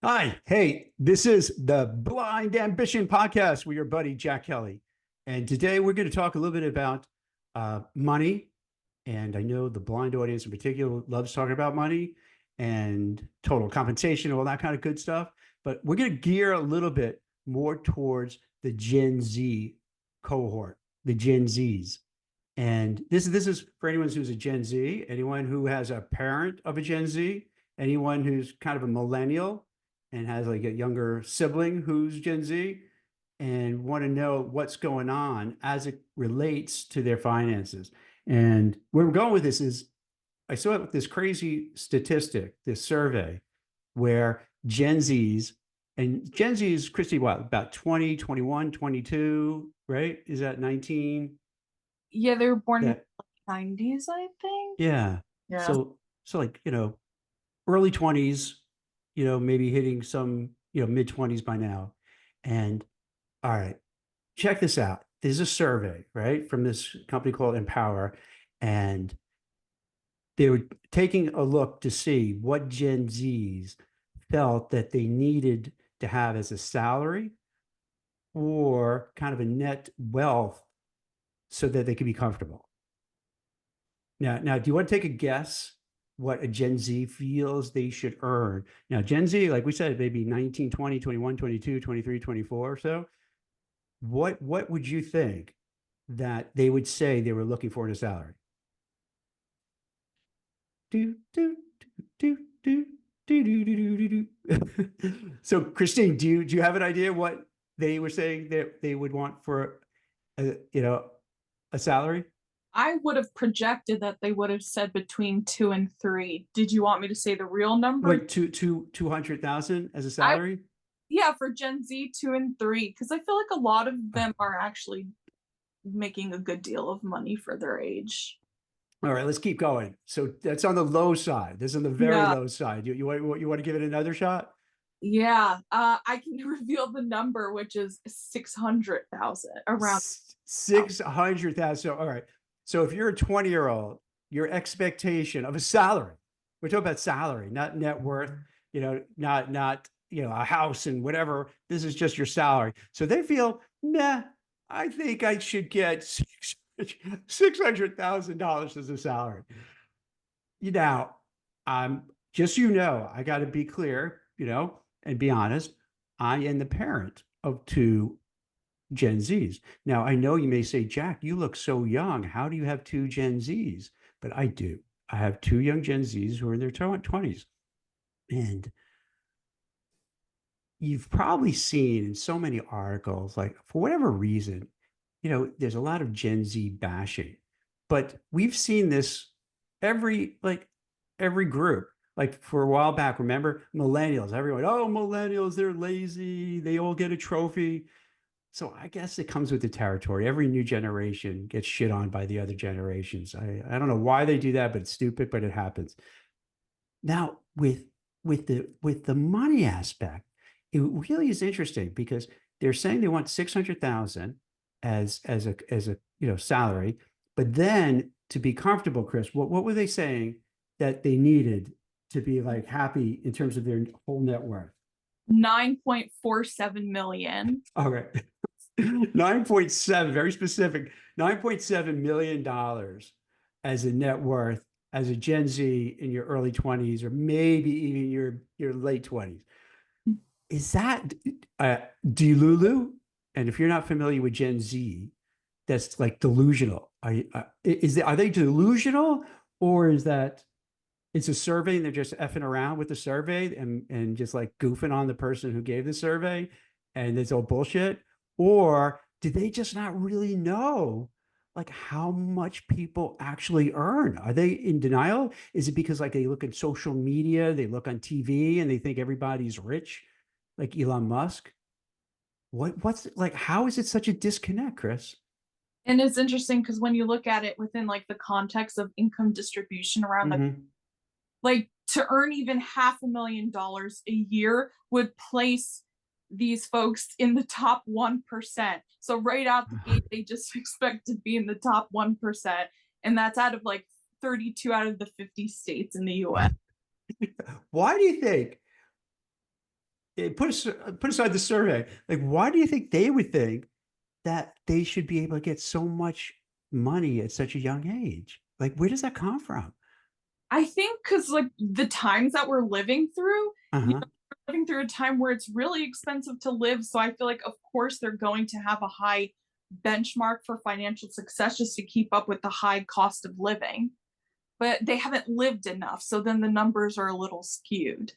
Hi. Hey, this is the Blind Ambition podcast with your buddy Jack Kelly. And today we're going to talk a little bit about money. And I know the blind audience in particular loves talking about money and total compensation, all that kind of good stuff. But we're going to gear a little bit more towards the Gen Z cohort, the Gen Zs. And this is for anyone who's a Gen Z, anyone who has a parent of a Gen Z, anyone who's kind of a millennial and has like a younger sibling who's Gen Z and want to know what's going on as it relates to their finances. And where we're going with this is I saw this crazy statistic, this survey where Gen Z's, Christy, what, about 20, 21, 22, right? Is that 19? Yeah, they were born in That, the 90s, I think. yeah. Yeah. So like, early 20s, maybe hitting some, mid 20s by now. And all right, check this out. There's a survey, right, from this company called Empower, and they were taking a look to see what Gen Zs felt that they needed to have as a salary or kind of a net wealth so that they could be comfortable. Now, do you want to take a guess what a Gen Z feels they should earn? Now, Gen Z, like we said, maybe 19, 20, 21, 22, 23, 24 or so. What would you think that they would say they were looking for in a salary? Do, do, do, do, do, do, do, do, do. So, Christine, do you have an idea what they were saying that they would want for a salary? I would have projected that they would have said between two and three. Did you want me to say the real number? Wait, 200,000 as a I salary? Yeah, for Gen Z, two and three, because I feel like a lot of them are actually making a good deal of money for their age. All right, let's keep going. So that's on the low side. This is on the very Yeah, low side. You want to give it another shot? yeah. I can reveal the number, which is 600,000 around. 600,000. So, all right. So if you're a 20-year-old, your expectation of a salary, we're talking about salary, not net worth, not a house and whatever. This is just your salary. So they feel, nah, I think I should get $600,000 as a salary. Now, just I got to be clear, and be honest. I am the parent of two Gen Zs. Now, I know you may say, Jack, you look so young. How do you have two Gen Zs? But I do. I have two young Gen Zs who are in their 20s. And you've probably seen in so many articles, like for whatever reason, there's a lot of Gen Z bashing. But we've seen this every group. Like for a while back, remember millennials, everyone, oh, millennials, they're lazy, they all get a trophy. So I guess it comes with the territory. Every new generation gets shit on by the other generations. I don't know why they do that, but it's stupid, but it happens. Now with the money aspect, it really is interesting because they're saying they want 600,000 as a salary, but then to be comfortable, Chris, what were they saying that they needed to be like happy in terms of their whole net worth? 9.47 million. Okay. 9.7, very specific, $9.7 million as a net worth as a Gen Z in your early 20s or maybe even your late 20s. Is that delulu? And if you're not familiar with Gen Z, that's like delusional. Are they delusional, or is that it's a survey and they're just effing around with the survey and just like goofing on the person who gave the survey and it's all bullshit? Or did they just not really know like how much people actually earn? Are they in denial? Is it because like they look at social media, they look on TV and they think everybody's rich, like Elon Musk? What's like, how is it such a disconnect, Chris? And it's interesting because when you look at it within like the context of income distribution around the, Mm-hmm. like, to earn even $500,000 a year would place these folks in the top 1%. So right out the gate, they just expect to be in the top 1%. And that's out of like 32 out of the 50 states in the US. Why do you think put aside the survey. Like, why do you think they would think that they should be able to get so much money at such a young age? Like, where does that come from? I think because like the times that we're living through, you Uh-huh. know, we're living through a time where it's really expensive to live. So I feel like, of course, they're going to have a high benchmark for financial success just to keep up with the high cost of living. But they haven't lived enough. So then the numbers are a little skewed.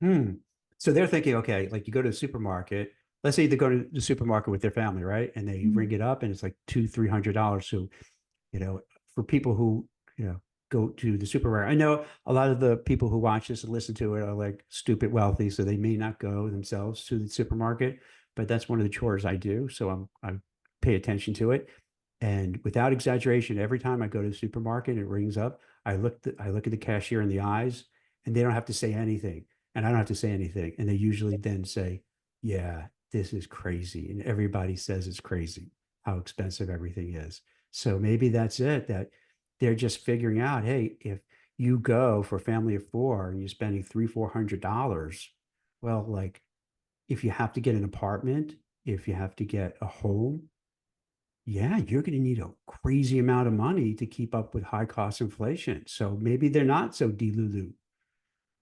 Hmm. So they're thinking, okay, like you go to the supermarket. Let's say they go to the supermarket with their family, right? And they Mhm. ring it up, and it's like $200, $300. So, you know, for people who, go to the supermarket. I know a lot of the people who watch this and listen to it are like stupid wealthy, so they may not go themselves to the supermarket, but that's one of the chores I do. So I pay attention to it. And without exaggeration, every time I go to the supermarket, it rings up. I look at the cashier in the eyes, and they don't have to say anything, and I don't have to say anything, and they usually then say, "Yeah, this is crazy," and everybody says it's crazy how expensive everything is. So maybe that's it. That they're just figuring out, hey, if you go for a family of four and you're spending $300, $400, well, like if you have to get an apartment, if you have to get a home, yeah, you're going to need a crazy amount of money to keep up with high cost inflation. So maybe they're not so delulu.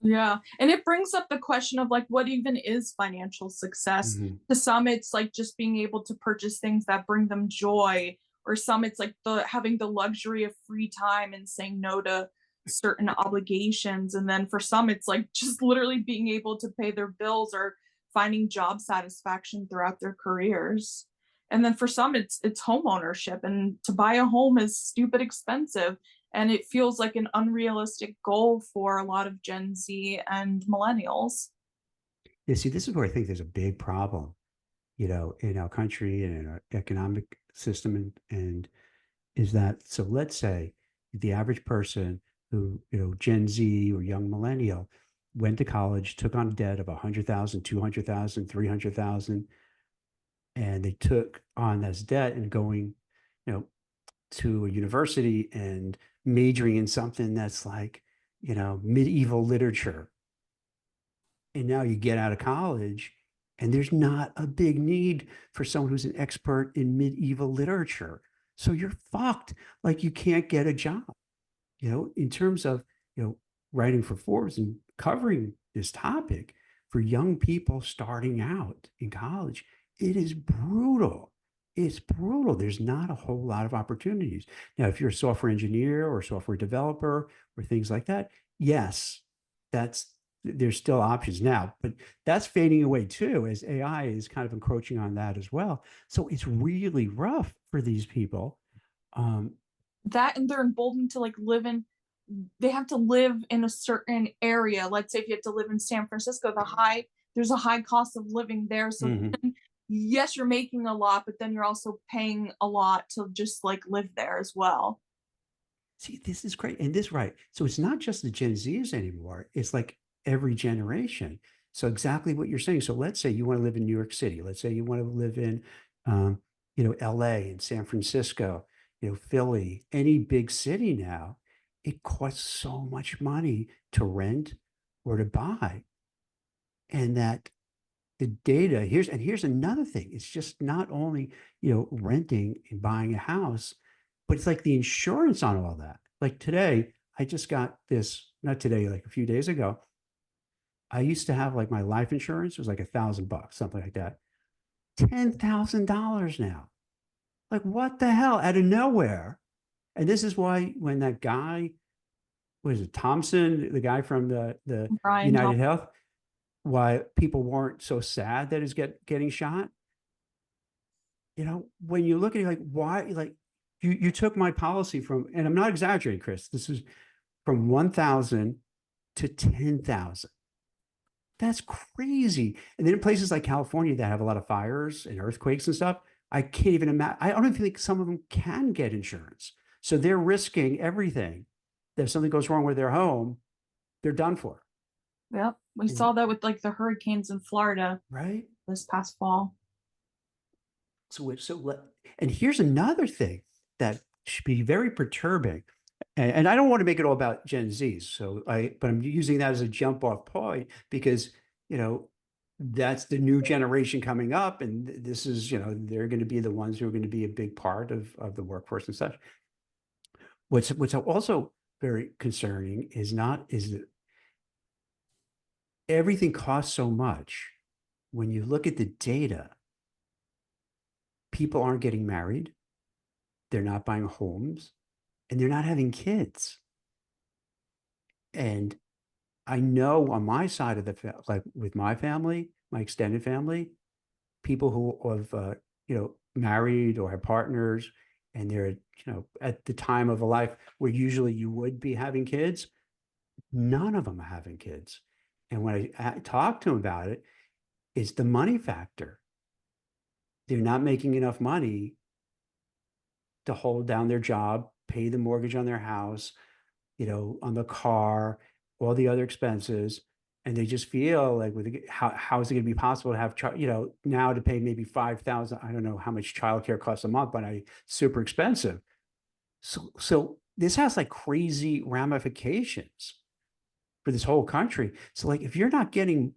Yeah. And it brings up the question of like, what even is financial success? Mhm. To some, it's like just being able to purchase things that bring them joy, or some, it's like the having the luxury of free time and saying no to certain obligations. And then for some, it's like just literally being able to pay their bills or finding job satisfaction throughout their careers. And then for some, it's home ownership, and to buy a home is stupid expensive, and it feels like an unrealistic goal for a lot of Gen Z and millennials. Yeah, see, this is where I think there's a big problem, in our country and in our economic system, and is that, so let's say the average person who, Gen Z or young millennial went to college, took on debt of 100,000, 200,000, 300,000, and they took on this debt and going, you know, to a university and majoring in something that's like, medieval literature. And now you get out of college and there's not a big need for someone who's an expert in medieval literature. So you're fucked. Like you can't get a job, in terms of, writing for Forbes and covering this topic for young people starting out in college. It is brutal. It's brutal. There's not a whole lot of opportunities. Now, if you're a software engineer or software developer or things like that, yes, that's there's still options now, but that's fading away too as AI is kind of encroaching on that as well. So it's really rough for these people. Um, That, and they're emboldened to like live in, they have to live in a certain area. Let's say if you have to live in San Francisco, there's a high cost of living there. So mhm. then, yes, you're making a lot, but then you're also paying a lot to just like live there as well. See, this is great. And this, right. So it's not just the Gen Zs anymore. It's like every generation. So exactly what you're saying. So let's say you want to live in New York City. Let's say you want to live in, LA and San Francisco, Philly, any big city now. It costs so much money to rent or to buy. And that the data here's another thing. It's just not only, renting and buying a house, but it's like the insurance on all that. Like today, I just got this, not today, like a few days ago. I used to have like my life insurance was like $1,000, something like that. $10,000 now. Like what the hell? Out of nowhere. And this is why when that guy was it Thompson, the guy from the Brian United Thompson. Health, why people weren't so sad that he's getting shot. When you look at it, like why, like you took my policy from, and I'm not exaggerating, Chris. This is from 1,000 to 10,000. That's crazy. And then in places like California that have a lot of fires and earthquakes and stuff, I can't even imagine. I don't even think some of them can get insurance. So they're risking everything. That if something goes wrong with their home, they're done for. Yep. We And saw that with like the hurricanes in Florida right. this past fall. And here's another thing that should be very perturbing. And I don't want to make it all about Gen Zs. But I'm using that as a jump off point because you know, that's the new generation coming up, and this is, they're going to be the ones who are going to be a big part of the workforce and such. What's also very concerning is that everything costs so much. When you look at the data, people aren't getting married, they're not buying homes, and they're not having kids. And I know on my side of like with my family, my extended family, people who have, married or have partners, and they're, at the time of a life where usually you would be having kids, none of them are having kids. And when I talk to them about it, it's the money factor. They're not making enough money to hold down their job, pay the mortgage on their house, on the car, all the other expenses. And they just feel like, how is it going to be possible to have, now to pay maybe 5,000, I don't know how much childcare costs a month, but super expensive. So this has like crazy ramifications for this whole country. So like, if you're not having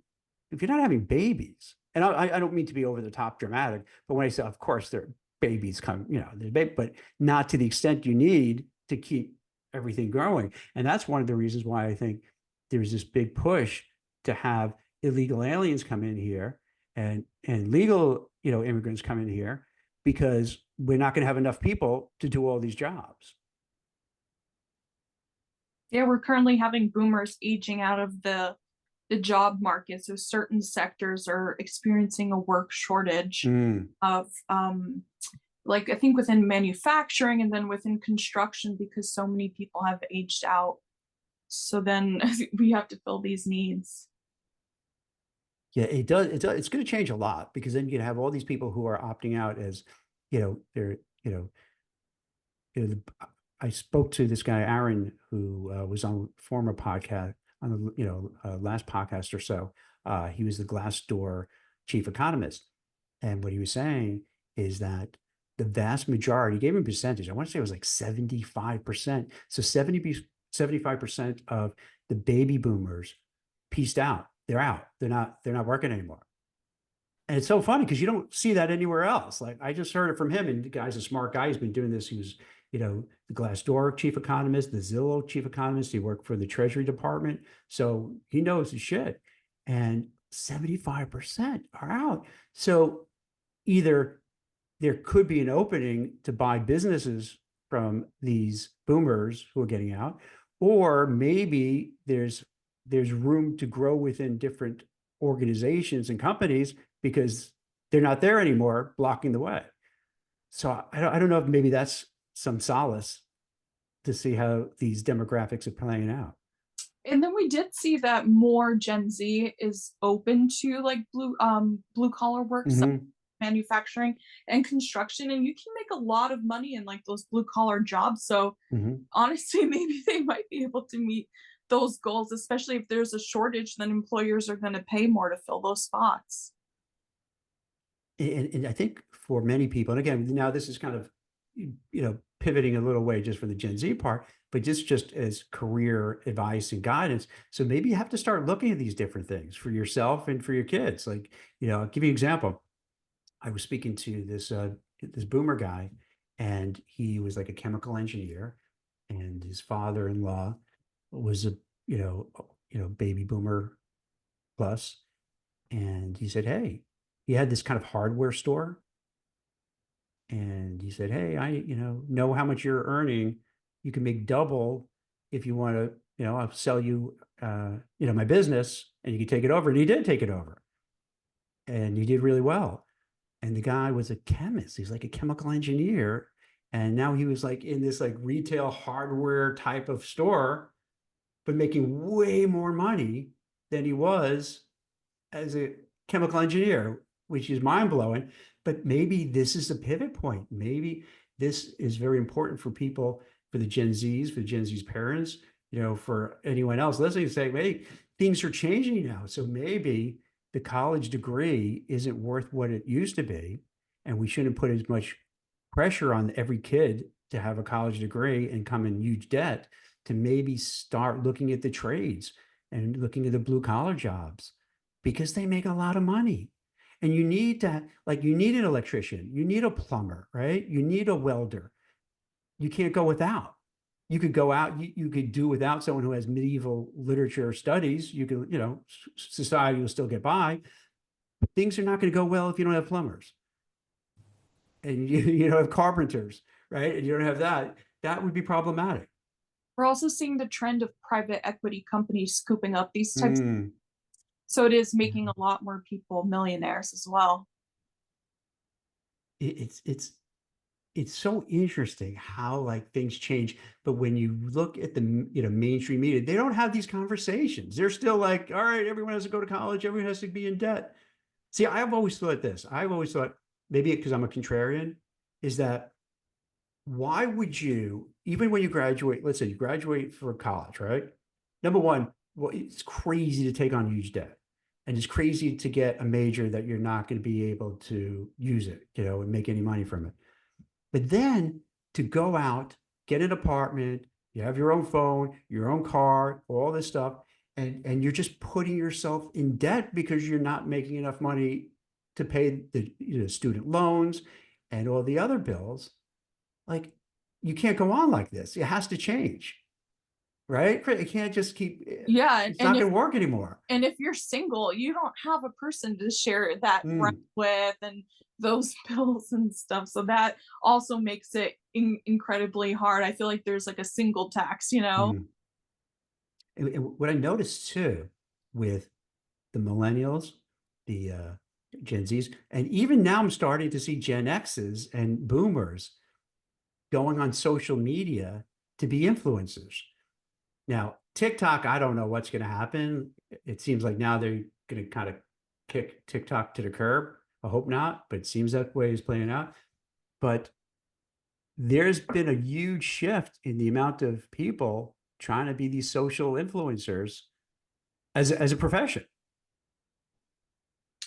babies, and I don't mean to be over the top dramatic, but when I say, of course, there babies come, but not to the extent you need to keep everything growing. And that's one of the reasons why I think there's this big push to have illegal aliens come in here and legal, immigrants come in here, because we're not going to have enough people to do all these jobs. Yeah, we're currently having boomers aging out of the job market. So certain sectors are experiencing a work shortage Mm. of like I think within manufacturing and then within construction because so many people have aged out. So then we have to fill these needs. Yeah, it does. It's going to change a lot, because then you have all these people who are opting out as, they're, I spoke to this guy, Aaron, who was on former podcast, on the, last podcast or so. He was the Glassdoor chief economist. And what he was saying is that the vast majority, he gave him a percentage. I want to say it was like 75%. So 75% of the baby boomers pieced out. They're out. They're not working anymore. And it's so funny because you don't see that anywhere else. Like, I just heard it from him, and the guy's a smart guy. He's been doing this. He was, the Glassdoor chief economist, the Zillow chief economist. He worked for the Treasury Department. So he knows his shit. And 75% are out. So either there could be an opening to buy businesses from these boomers who are getting out, or maybe there's room to grow within different organizations and companies because they're not there anymore, blocking the way. So I don't know if maybe that's some solace to see how these demographics are playing out. And then we did see that more Gen Z is open to like blue collar work, so Mm-hmm. manufacturing and construction, and you can make a lot of money in like those blue collar jobs. So Mm-hmm. honestly, maybe they might be able to meet those goals, especially if there's a shortage, then employers are going to pay more to fill those spots. And I think for many people, and again, now this is kind of, pivoting a little way just for the Gen Z part, but just as career advice and guidance. So maybe you have to start looking at these different things for yourself and for your kids. Like, I'll give you an example. I was speaking to this boomer guy, and he was like a chemical engineer, and his father-in-law was a, baby boomer plus. And he said, hey, he had this kind of hardware store. And he said, hey, I, know how much you're earning. You can make double if you want to, I'll sell you, my business, and you can take it over. And he did take it over. And he did really well. And the guy was a chemist. He's like a chemical engineer. And now he was like in this like retail hardware type of store, but making way more money than he was as a chemical engineer, which is mind blowing. But maybe this is a pivot point. Maybe this is very important for people, for the Gen Zs, for the Gen Z's parents, for anyone else listening, say, hey, things are changing now. So maybe the college degree isn't worth what it used to be. And we shouldn't put as much pressure on every kid to have a college degree and come in huge debt, to maybe start looking at the trades and looking at the blue collar jobs. because they make a lot of money. And you need to, like, you need an electrician, you need a plumber, right? You need a welder. You can't go without. You could go out, you could do without someone who has medieval literature studies. You could, society will still get by. Things are not going to go well if you don't have plumbers and you don't have carpenters, right? And you don't have that. That would be problematic. We're also seeing the trend of private equity companies scooping up these types. Mm. So it is making a lot more people millionaires as well. It's so interesting how like things change. But when you look at the mainstream media, they don't have these conversations. They're still like, all right, everyone has to go to college, everyone has to be in debt. See, I've always thought this. I've always thought, maybe because I'm a contrarian, is that why would you, even when you graduate, let's say you graduate for college, right? Number one, well, it's crazy to take on huge debt. And it's crazy to get a major that you're not going to be able to use it, and make any money from it. But then to go out, get an apartment, you have your own phone, your own car, all this stuff, and you're just putting yourself in debt because you're not making enough money to pay the student loans and all the other bills. Like, you can't go on like this. It has to change, right? It can't just keep. Yeah, It's not going to work anymore. and if you're single, you don't have a person to share that rent with and those bills and stuff. So that also makes it incredibly hard. I feel like there's like a single tax, you know? Mm. And what I noticed too with the millennials, the Gen Zs, and even now I'm starting to see Gen Xs and boomers going on social media to be influencers. Now, TikTok, I don't know what's going to happen. It seems like now they're going to kind of kick TikTok to the curb. I hope not, but it seems that way is playing out. But there's been a huge shift in the amount of people trying to be these social influencers as a profession.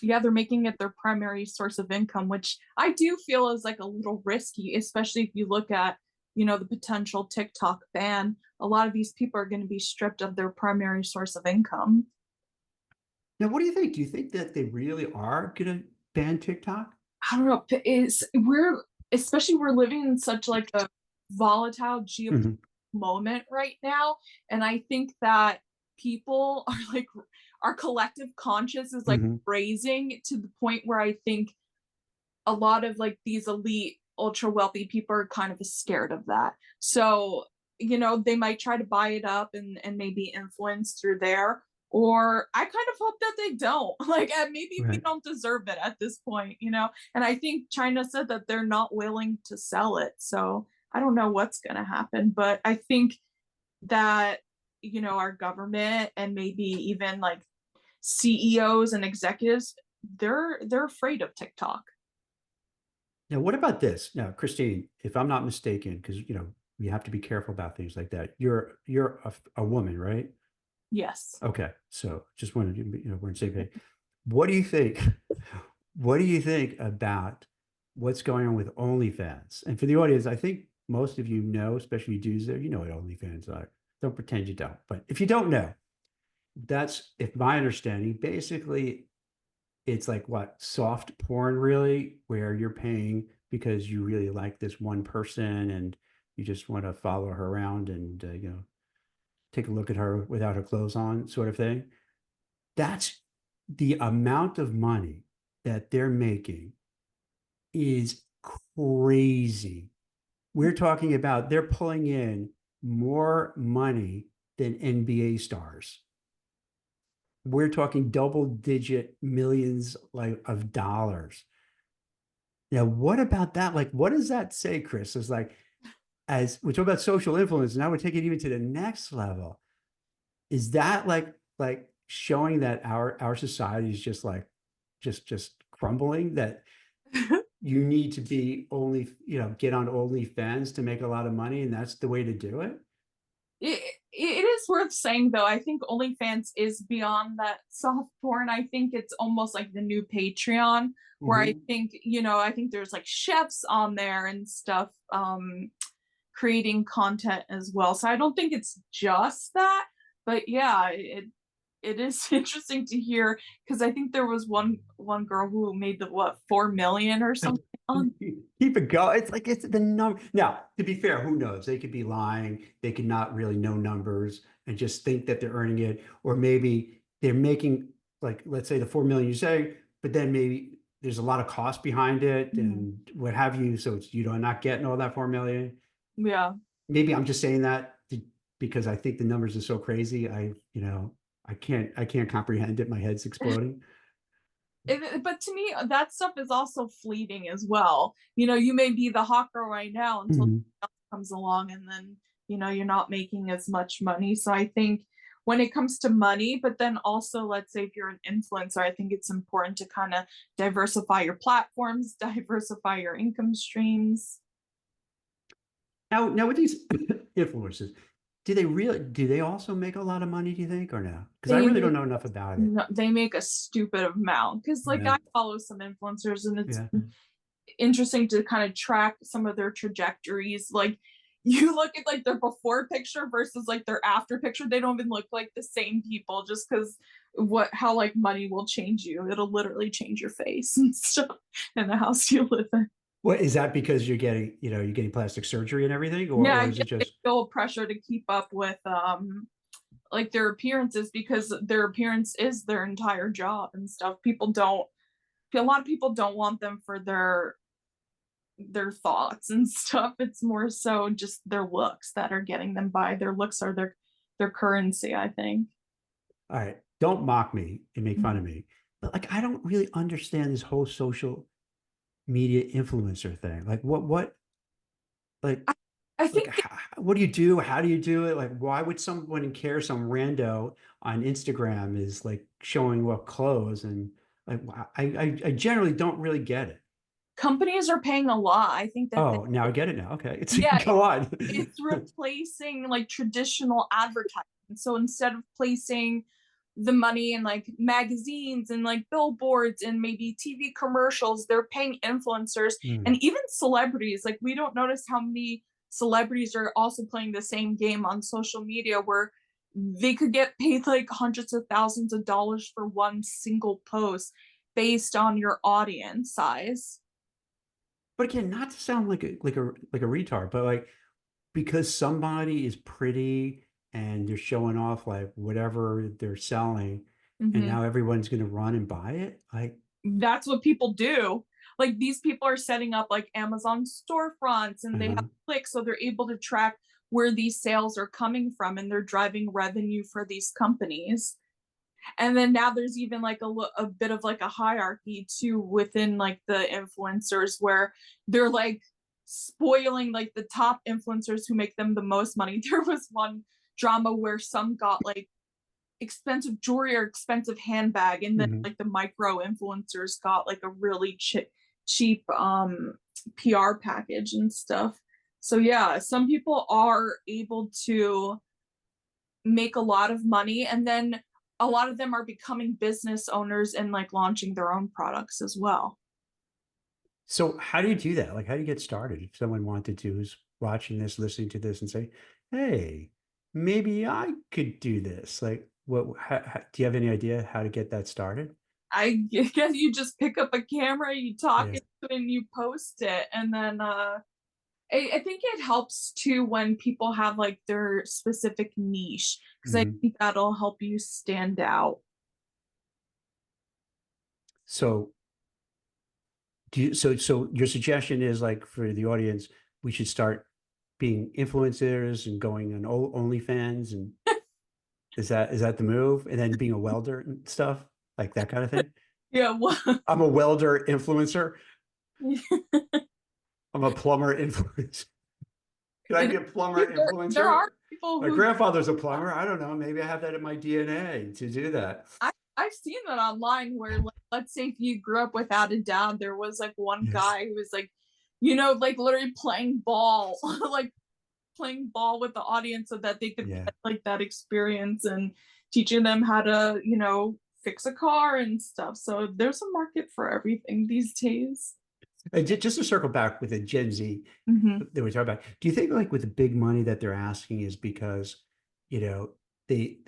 Yeah, they're making it their primary source of income, which I do feel is like a little risky, especially if you look at, the potential TikTok ban. A lot of these people are going to be stripped of their primary source of income. Now, what do you think? Do you think that they really are going to ban TikTok? I don't know. We're living in such like a volatile geopolitical Mhm. moment right now, and I think that people are like our collective conscious is like Mhm. raising to the point where I think a lot of like these elite ultra wealthy people are kind of scared of that. So, they might try to buy it up and maybe influence through there. Or I kind of hope that they don't. Like, maybe we Right. don't deserve it at this point. And I think China said that they're not willing to sell it. So I don't know what's going to happen. But I think that, our government and maybe even like CEOs and executives, they're afraid of TikTok. Now, what about this? Now, Christine, if I'm not mistaken, because we have to be careful about things like that. You're a woman, right? Yes. Okay, so just wanted to, we're in the same page. What do you think? What do you think about what's going on with OnlyFans? And for the audience, I think most of you know, especially you dudes there, you know what OnlyFans are. Don't pretend you don't. But if you don't know, that's, if my understanding, basically it's like what, soft porn really, where you're paying because you really like this one person and you just want to follow her around and take a look at her without her clothes on, sort of thing. That's the amount of money that they're making is crazy. We're talking about they're pulling in more money than NBA stars. We're talking double digit millions like of dollars. Now, what about that? Like, what does that say, Chris? It's like, as we talk about social influence, now we're taking it even to the next level. Is that like showing that our society is just like just crumbling, that you need to be only, get on OnlyFans to make a lot of money, and that's the way to do it? It is worth saying though. I think OnlyFans is beyond that soft porn. I think it's almost like the new Patreon, where I Mhm. think I think there's like chefs on there and stuff, creating content as well. So I don't think it's just that, but yeah, it is interesting to hear because I think there was one girl who made the what 4 million or something on. Keep it going. It's like it's the number. Now, to be fair, who knows? They could be lying. They could not really know numbers and just think that they're earning it, or maybe they're making like let's say the 4 million you say, but then maybe there's a lot of cost behind it Mhm. and what have you. So it's you know not getting all that 4 million. Yeah. Maybe I'm just saying that because I think the numbers are so crazy. I can't comprehend it. My head's exploding. But to me, that stuff is also fleeting as well. You may be the hot girl right now until Mhm. comes along, and then you're not making as much money. So I think when it comes to money, but then also let's say if you're an influencer, I think it's important to kind of diversify your platforms, diversify your income streams. Now with these influencers, do they also make a lot of money, do you think, or no? Because I They really don't make know enough about it. no, they make a stupid amount because like Yeah. I follow some influencers and it's Yeah. interesting to kind of track some of their trajectories. Like you look at like their before picture versus like their after picture, they don't even look like the same people just because what how like money will change you. It'll literally change your face and stuff in the house you live in. What is that because you're getting plastic surgery and everything, Yeah, or I is it guess they just feel pressure to keep up with like their appearances because their appearance is their entire job and stuff. People don't A lot of people don't want them for their thoughts and stuff. It's more so just their looks that are getting them by. Their looks are their currency, I think. all right, don't mock me and make fun Mhm. of me. But like I don't really understand this whole social media influencer thing. Like like I, I like think what do you do? How do you do it? Like why would someone care some rando on Instagram is like showing what clothes and like I generally don't really get it. companies are paying a lot. I think that Oh, now I get it now. Okay. It's yeah, go on. it's replacing like traditional advertising. So instead of placing the money in like magazines and like billboards and maybe TV commercials, they're paying influencers Hmm. and even celebrities. Like we don't notice how many celebrities are also playing the same game on social media where they could get paid like hundreds of thousands of dollars for one single post based on your audience size. But again, not to sound like a retard, but like because somebody is pretty and they're showing off like whatever they're selling, and Mm-hmm. now everyone's gonna run and buy it. That's what people do. Like these people are setting up like Amazon storefronts and they have Uh-huh. clicks, so they're able to track where these sales are coming from and they're driving revenue for these companies. And then now there's even like a bit of like a hierarchy too within like the influencers where they're like spoiling like the top influencers who make them the most money. There was one drama where some got like expensive jewelry or expensive handbag and then Mhm. like the micro influencers got like a really cheap PR package and stuff. So yeah, some people are able to make a lot of money and then a lot of them are becoming business owners and like launching their own products as well. So how do you do that? Like, how do you get started? If someone wanted to, who's watching this, listening to this, and say, "Hey, maybe I could do this." Like, do you have any idea how to get that started? I guess you just pick up a camera, you talk Yeah. into it and you post it and then I think it helps too when people have like their specific niche because I Mhm. think that'll help you stand out. So so your suggestion is like for the audience, we should start being influencers and going on OnlyFans, and is that the move? And then being a welder and stuff, like that kind of thing. Yeah, well, I'm a welder influencer. I'm a plumber influencer. Can I it, be a plumber there influencer? are people My who grandfather's a plumber. I don't know. Maybe I have that in my DNA to do that. I've seen that online where like, let's say if you grew up without a dad, there was like one Yes. guy who was like, like literally playing ball, like playing ball with the audience so that they could Yeah. get like that experience and teaching them how to, fix a car and stuff. So there's a market for everything these days. Just to circle back with the Gen Z Hmm. that we talked about, do you think like with the big money that they're asking is because, you know, they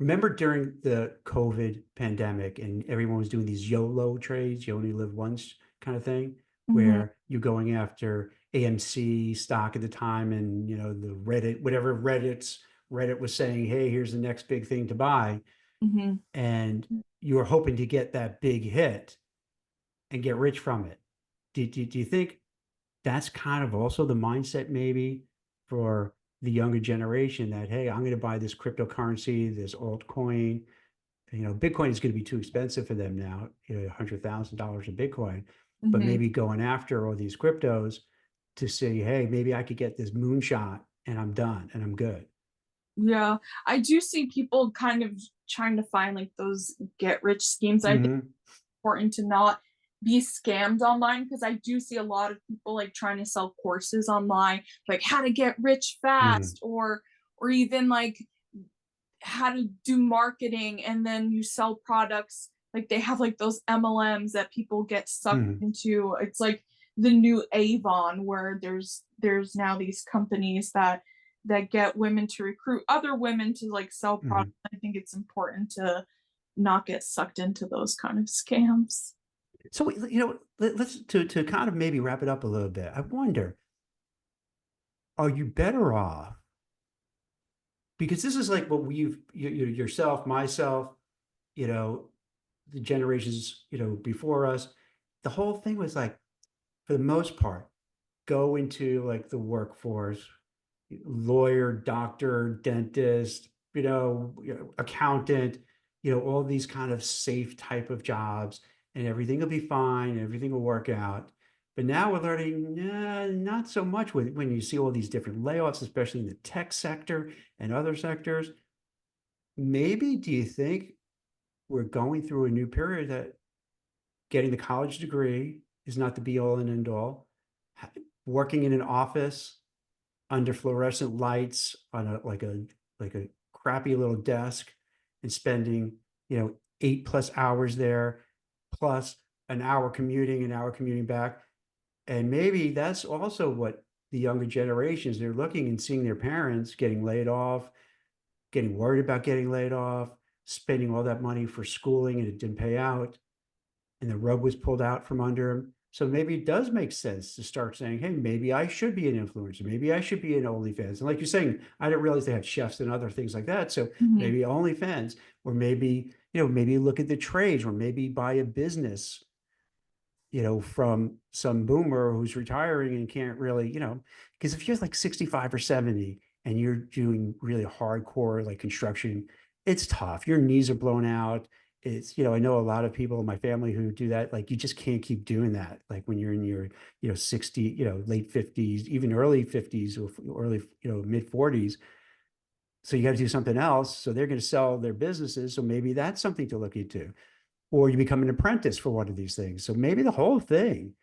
remember during the COVID pandemic and everyone was doing these YOLO trades, you only live once kind of thing, Hmm. where you're going after AMC stock at the time and the Reddit, whatever Reddit was saying, hey, here's the next big thing to buy. Hmm. And you were hoping to get that big hit and get rich from it. Do you think that's kind of also the mindset maybe for the younger generation that, hey, I'm going to buy this cryptocurrency, this altcoin. Bitcoin is going to be too expensive for them now, $100,000 a Bitcoin, but Hmm. maybe going after all these cryptos to say, hey, maybe I could get this moonshot and I'm done and I'm good. Yeah, I do see people kind of trying to find like those get rich schemes. I think it's Mm-hmm. important to not be scammed online because I do see a lot of people like trying to sell courses online, like how to get rich Mm-hmm. fast, or even like how to do marketing, and then you sell products like they have like those MLMs that people get sucked Mm-hmm. into. It's like the new Avon where there's now these companies that get women to recruit other women to like sell Mm-hmm. products. I think it's important to not get sucked into those kind of scams. So let's to kind of maybe wrap it up a little bit. I wonder, are you better off? Because this is like what yourself, myself, you know, the generations, before us, the whole thing was like, for the most part, go into like the workforce, lawyer, doctor, dentist, accountant, all these kind of safe type of jobs, and everything will be fine, everything will work out. But now we're learning, not so much when you see all these different layoffs, especially in the tech sector and other sectors. Maybe do you think we're going through a new period that getting the college degree is not the be all and end all? Working in an office under fluorescent lights on a crappy little desk and spending 8+ hours there, plus an hour commuting back. And maybe that's also what the younger generations, they're looking and seeing their parents getting laid off, getting worried about getting laid off, spending all that money for schooling and it didn't pay out, and the rug was pulled out from under him. So maybe it does make sense to start saying, hey, maybe I should be an influencer. Maybe I should be an OnlyFans. And like you're saying, I didn't realize they had chefs and other things like that. So Mhm. maybe OnlyFans, or maybe look at the trades, or maybe buy a business, from some boomer who's retiring and can't really, because if you're like 65 or 70 and you're doing really hardcore like construction, it's tough. Your knees are blown out. I know a lot of people in my family who do that. Like you just can't keep doing that. Like when you're in your, 60, late 50s, even early 50s or early, mid 40s. So you got to do something else. So they're going to sell their businesses. So maybe that's something to look into, or you become an apprentice for one of these things. So maybe the whole thing,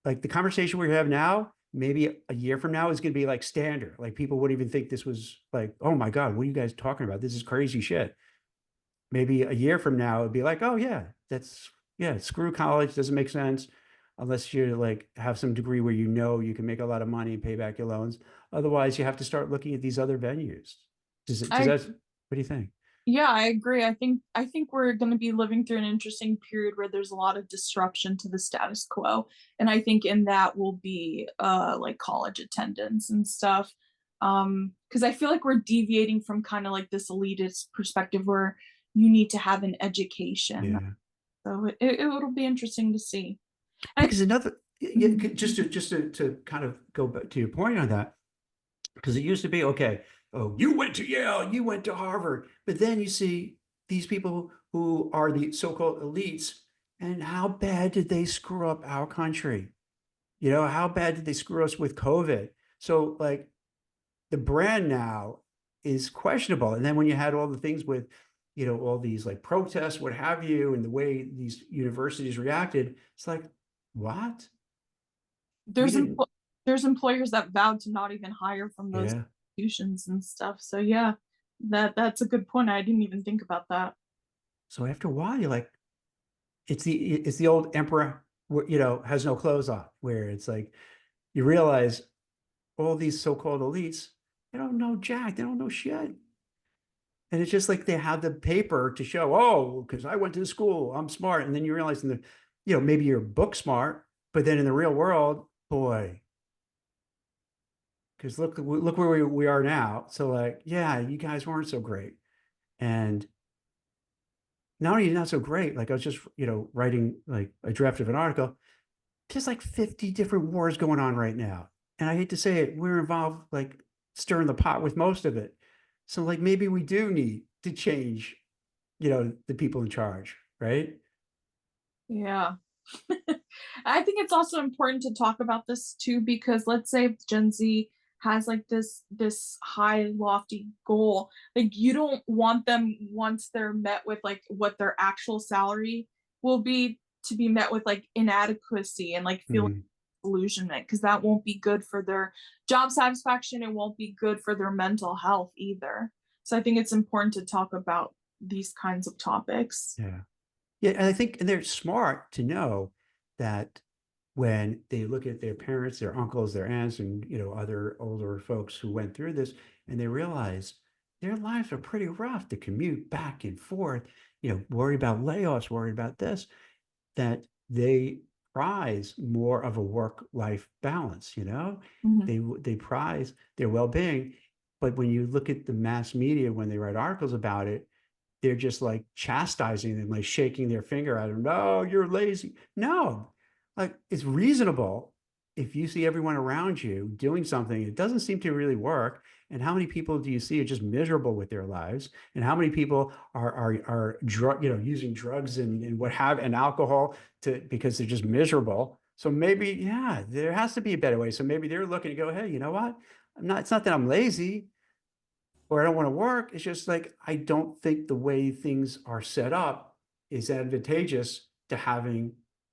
like the conversation we have now, maybe a year from now is going to be like standard. Like people wouldn't even think this was like, oh my God, what are you guys talking about? This is crazy shit. Maybe a year from now, it'd be like, oh yeah, yeah, screw college. Doesn't make sense unless you like have some degree where you can make a lot of money and pay back your loans. Otherwise, you have to start looking at these other venues. Does I that, what do you think? Yeah, I agree. I think we're going to be living through an interesting period where there's a lot of disruption to the status quo, and I think in that will be like college attendance and stuff. Because I feel like we're deviating from kind of like this elitist perspective where you need to have an education. Yeah. So it'll be interesting to see. And Because another, yeah, Mhm. just to kind of go back to your point on that, because it used to be, okay, oh, you went to Yale, you went to Harvard, but then you see these people who are the so-called elites, and how bad did they screw up our country? How bad did they screw us with COVID? So like the brand now is questionable. And then when you had all the things with, all these like protests, what have you, and the way these universities reacted, it's like, what? We there's didn't, there's employers that vowed to not even hire from those yeah. institutions and stuff. So yeah, that's a good point. I didn't even think about that. So after a while, you're like, it's the old emperor, has no clothes on, where it's like you realize all these so-called elites, they don't know jack, they don't know shit. And it's just like they have the paper to show, oh, because I went to school, I'm smart. And then you realize in the, maybe you're book smart, but then in the real world, boy, because look where we are now. So like, yeah, you guys weren't so great. And not only not so great, like I was just, writing like a draft of an article. There's like 50 different wars going on right now. And I hate to say it, we're involved like stirring the pot with most of it. So like maybe we do need to change, the people in charge, right? Yeah. I think it's also important to talk about this too, because let's say if Gen Z has like this high lofty goal, like you don't want them once they're met with like what their actual salary will be to be met with like inadequacy and like feeling Mhm. disillusionment, because that won't be good for their job satisfaction. It won't be good for their mental health either. So I think it's important to talk about these kinds of topics. Yeah. Yeah. And I think and they're smart to know that when they look at their parents, their uncles, their aunts, and other older folks who went through this, and they realize their lives are pretty rough to commute back and forth, worry about layoffs, worry about this, that they prize more of a work-life balance, Mhm. they prize their well-being. But when you look at the mass media, when they write articles about it, they're just like chastising them, like shaking their finger at them. No, you're lazy. No, like it's reasonable if you see everyone around you doing something, it doesn't seem to really work. And how many people do you see are just miserable with their lives? And how many people are drug, using drugs and what have and alcohol to because they're just miserable. So maybe, yeah, there has to be a better way. So maybe they're looking to go, hey, you know what? It's not that I'm lazy or I don't want to work. It's just like I don't think the way things are set up is advantageous to having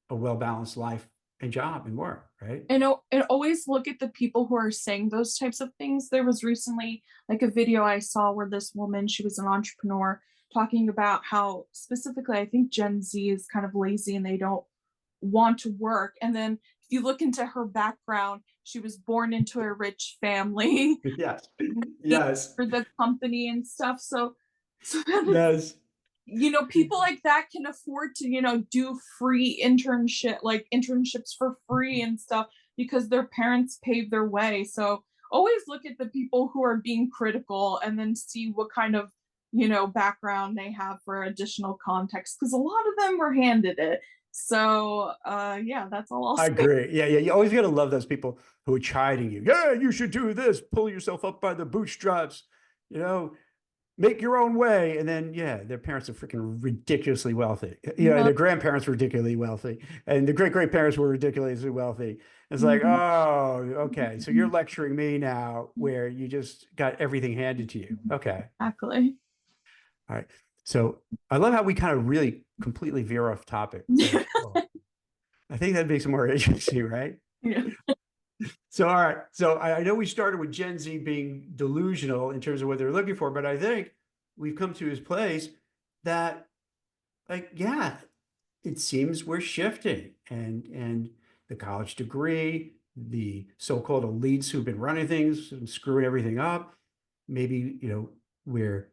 a well-balanced life and job and work, right? And always look at the people who are saying those types of things. There was recently like a video I saw where this woman, she was an entrepreneur, talking about how specifically I think Gen Z is kind of lazy and they don't want to work. And then if you look into her background, she was born into a rich family Yes. Yes. for the company and stuff. So then it's, Yes. people like that can afford to, do free internship, like internships for free and stuff because their parents paved their way. So always look at the people who are being critical and then see what kind of, background they have for additional context, because a lot of them were handed it. So yeah, that's all I'll I say. agree. Yeah, yeah. You always got to love those people who are chiding you. Yeah, you should do this. Pull yourself up by the bootstraps. You know, make your own way. And then, yeah, their parents are freaking ridiculously wealthy. Yeah. Their grandparents were ridiculously wealthy, and the great great parents were ridiculously wealthy. It's like, Mhm. oh, okay. So you're lecturing me now, where you just got everything handed to you. Okay, Exactly. all right. So I love how we kind of really completely veer off topic. But well, I think that makes it more interesting, right? Yeah. So, all right. So I know we started with Gen Z being delusional in terms of what they're looking for, but I think we've come to this place that, like, yeah, it seems we're shifting, and the college degree, the so-called elites who've been running things and screwing everything up. Maybe, where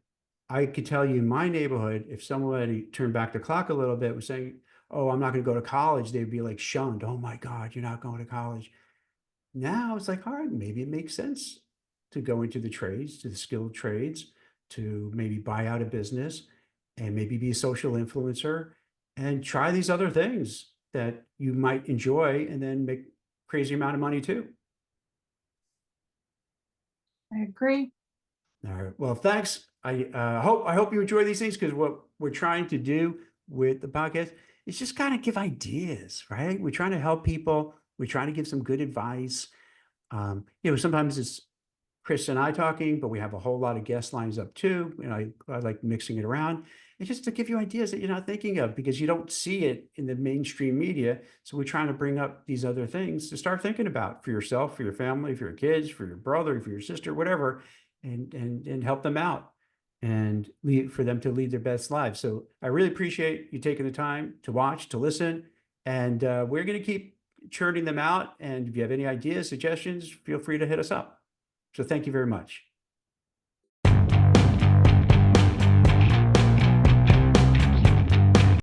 I could tell you in my neighborhood, if somebody turned back the clock a little bit, was saying, "Oh, I'm not going to go to college," they'd be like shunned. Oh my God, you're not going to college. Now it's like, all right, maybe it makes sense to go into the trades, to the skilled trades, to maybe buy out a business and maybe be a social influencer and try these other things that you might enjoy and then make crazy amount of money too. I agree. All right. Well, thanks. I hope you enjoy these things because what we're trying to do with the podcast is just kind of give ideas, right? We're trying to help people. We're trying to give some good advice. Sometimes it's Chris and I talking, but we have a whole lot of guest lines up too. I like mixing it around. It's just to give you ideas that you're not thinking of because you don't see it in the mainstream media. So we're trying to bring up these other things to start thinking about for yourself, for your family, for your kids, for your brother, for your sister, whatever, and help them out and lead for them to lead their best lives. So I really appreciate you taking the time to watch, to listen, and we're going to keep churning them out. And if you have any ideas, suggestions, feel free to hit us up. So thank you very much.